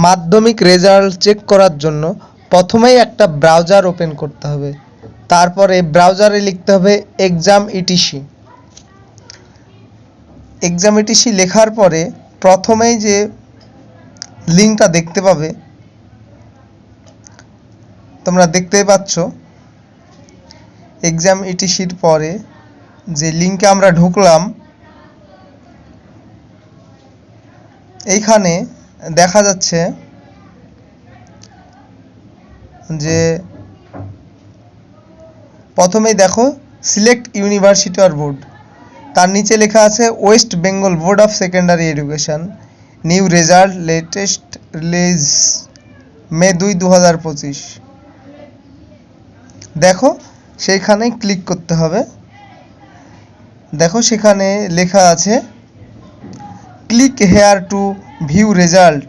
মাধ্যমিক result check করার জন্য প্রথমেই একটা ব্রাউজার ওপেন করতে হবে। তারপরে ব্রাউজারে লিখতে হবে exam.etc। exam.etc লেখার পরে প্রথমেই যে লিঙ্কটা দেখতে পাবে, তোমরা দেখতেই পাচ্ছ exam.etc পরে যে লিঙ্কে আমরা ঢুকলাম, এইখানে দেখা যাচ্ছে যে প্রথমেই দেখো সিলেক্ট ইউনিভার্সিটি অর বোর্ড, তার নিচে লেখা আছে West Bengal board of secondary education, new result latest release May 2, 2025। দেখো সেইখানে ক্লিক করতে হবে। দেখো সেখানে লেখা আছে click here to view result,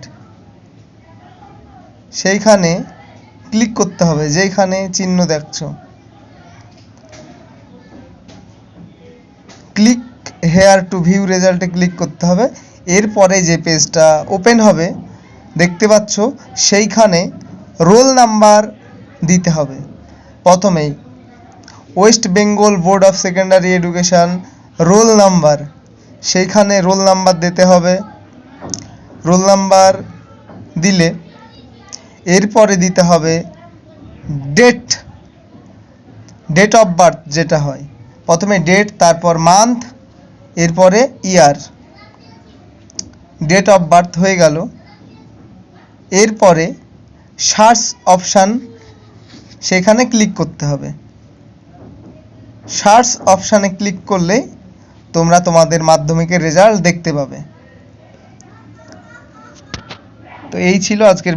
সেইখানে ক্লিক করতে হবে, যেখানে চিহ্ন দেখছো ক্লিক হেয়ার টু ভিউ রেজাল্টে ক্লিক করতে হবে। এরপরে যে পেজটা ওপেন হবে দেখতে পাচ্ছ, সেইখানে রোল নাম্বার দিতে হবে। প্রথমেই West Bengal board of secondary education roll number, সেইখানে রোল নাম্বার দিতে হবে। রোল নাম্বার দিলে এরপরে দিতে হবে ডেট অফ বার্থ, যেটা হয় প্রথমে ডেট, তারপর মান্থ, এরপরে ইয়ার। ডেট অফ বার্থ হয়ে গেল। এরপরে সার্চ অপশান, সেখানে ক্লিক করতে হবে। সার্চ অপশানে ক্লিক করলেই তোমরা তোমাদের মাধ্যমিকের রেজাল্ট দেখতে পাবে। তো এই ছিল আজকের